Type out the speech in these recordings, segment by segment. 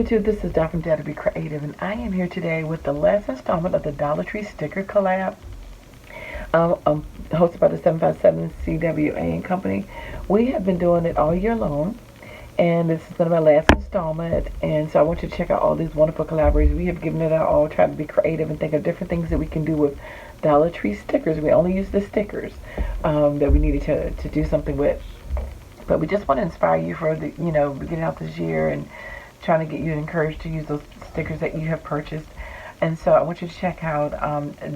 YouTube, this is Donna from DaretoBeCreative, and I am here today with the last installment of the Dollar Tree sticker collab, hosted by the 757 CWA and Company. We have been doing it all year long, and this is going to be my last installment, and so I want you to check out all these wonderful collaborators. We have given it our all, tried to be creative and think of different things that we can do with Dollar Tree stickers. We only use the stickers that we needed to do something with, but we just want to inspire you for the, beginning out this year and trying to get you encouraged to use those stickers that you have purchased. And so I want you to check out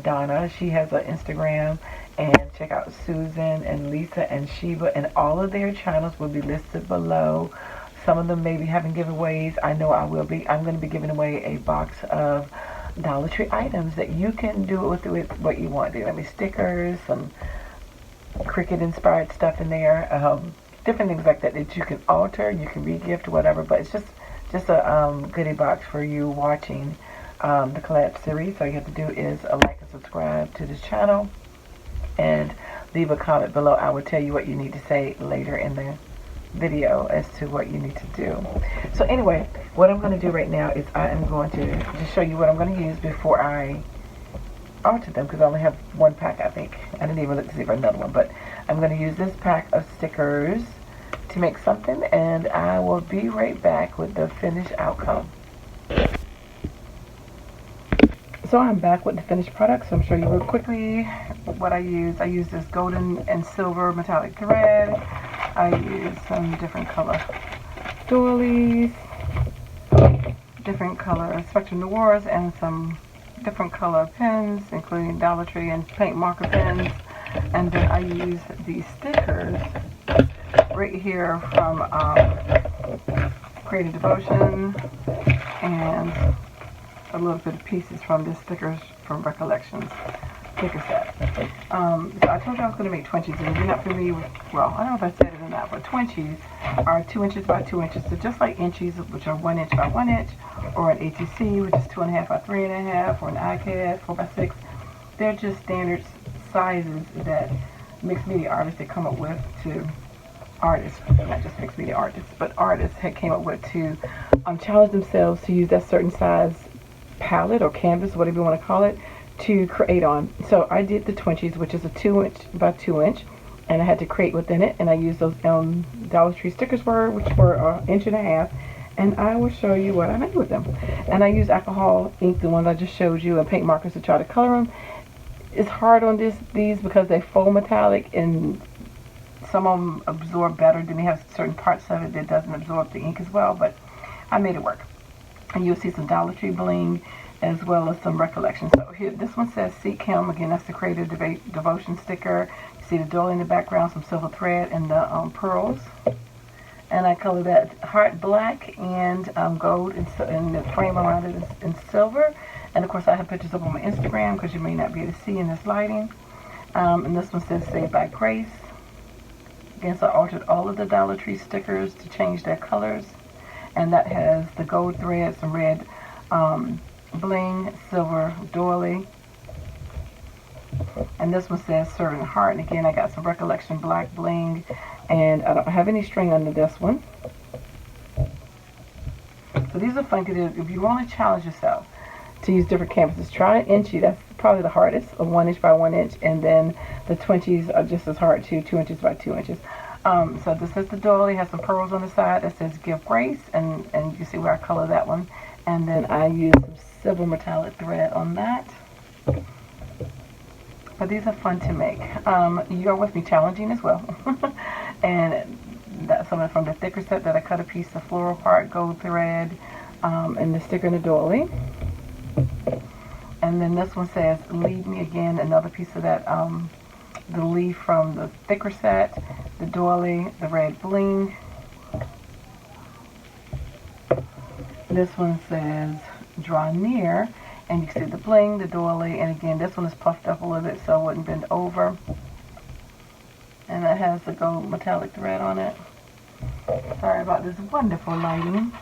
Donna. She has an Instagram, and check out Susan and Lisa and Sheba, and all of their channels will be listed below. Some of them may be having giveaways. I know I will be. I'm going to be giving away a box of Dollar Tree items that you can do with what you want. There may be stickers, some Cricut inspired stuff in there, different things like that that you can alter, you can re-gift, whatever. But it's just a goodie box for you watching the collab series. So all you have to do is like and subscribe to this channel and leave a comment below. I will tell you what you need to say later in the video as to what you need to do. So anyway, what I'm going to do right now is I am going to just show you what I'm going to use before I alter them, because I only have one pack, I think. I didn't even look to see if I had another one, but I'm going to use this pack of stickers to make something, and I will be right back with the finished outcome. So I'm back with the finished product, so I'm showing you real quickly what I use. I use this golden and silver metallic thread. I use some different color doilies, different color Spectrum Noirs, and some different color pens, including Dollar Tree and paint marker pens. And then I use these stickers right here from Creative Devotion, and a little bit of pieces from the stickers from Recollections sticker set. So I told you I was going to make twinchies, and if you're not familiar with, well, I don't know if I said it or not, but twinchies are 2 inches by 2 inches. So just like inchies, which are 1 inch by 1 inch, or an ATC, which is 2.5 by 3.5, or an iCAD 4 by 6, they're just standard sizes that mixed media artists had come up with to artists, not just mixed media artists, but artists had came up with to challenge themselves to use that certain size palette or canvas, whatever you want to call it, to create on. So I did the twinchies, which is a 2 inch by 2 inch, and I had to create within it, and I used those Dollar Tree stickers which were 1.5 inches, and I will show you what I made with them. And I use alcohol ink, the ones I just showed you, and paint markers to try to color them. It's hard on these because they faux metallic, and some of them absorb better. Then they have certain parts of it that doesn't absorb the ink as well, but I made it work. And you'll see some Dollar Tree bling as well as some Recollections. So here, this one says Seek Him. Again, that's the Creative Devotion sticker. You see the doily in the background, some silver thread, and the pearls. And I colored that heart black and gold, and the frame around it is in silver. And of course, I have pictures up on my Instagram because you may not be able to see in this lighting. And this one says Saved by Grace. Again, so I altered all of the Dollar Tree stickers to change their colors. And that has the gold thread, some red bling, silver doily. And this one says Serving Heart. And again, I got some Recollection black bling. And I don't have any string under this one. So these are fun because if you want to challenge yourself to use different canvases, try an inchy. That's probably the hardest, a 1 inch by 1 inch. And then the twinchies are just as hard too, 2 inches by 2 inches. So this is the doily, has some pearls on the side that says Give Grace, and you can see where I color that one. And then I use some silver metallic thread on that. But these are fun to make. You are with me challenging as well. And that's something from the thicker set that I cut a piece of floral part, gold thread, and the sticker in the doily. And then this one says Lead Me Again, another piece of that, the leaf from the thicker set, the doily, the red bling. This one says Draw Near, and you can see the bling, the doily, and again, this one is puffed up a little bit so it wouldn't bend over. And it has the gold metallic thread on it. Sorry about this wonderful lighting.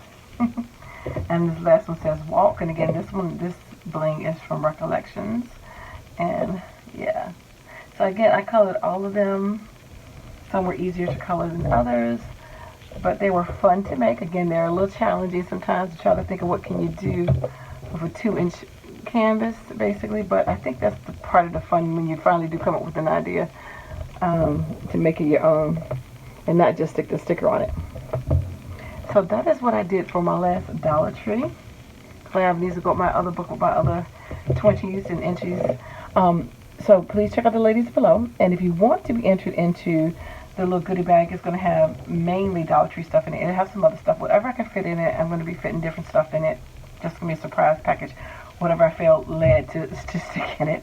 And this last one says Walk, and again, this bling is from Recollections. And yeah. So again, I colored all of them. Some were easier to color than others. but they were fun to make. Again, they're a little challenging sometimes to try to think of what can you do with a 2-inch canvas, basically. But I think that's the part of the fun when you finally do come up with an idea to make it your own and not just stick the sticker on it. So that is what I did for my last Dollar Tree. Collab needs to go with my other book with my other 20s and inches. So please check out the ladies below. And if you want to be entered into the little goodie bag, it's going to have mainly Dollar Tree stuff in it. It'll have some other stuff. Whatever I can fit in it, I'm going to be fitting different stuff in it. Just going to be a surprise package. Whatever I feel led to stick in it.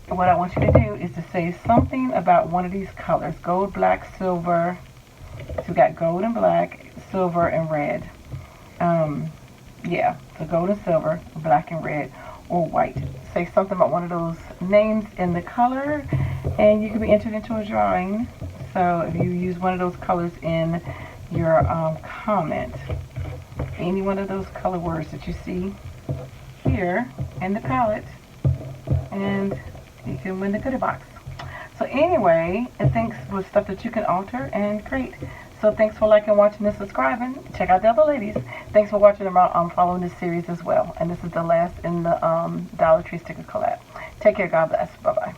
What I want you to do is to say something about one of these colors. Gold, black, silver. So we got gold and black, silver and red. Yeah, so gold and silver, black and red, or white. Say something about one of those names in the color, and you can be entered into a drawing. So if you use one of those colors in your comment, any one of those color words that you see here in the palette, and you can win the goodie box. So anyway, thanks for stuff that you can alter and create. So thanks for liking, watching, and subscribing. Check out the other ladies. Thanks for watching and following this series as well. And this is the last in the Dollar Tree sticker collab. Take care. God bless. Bye-bye.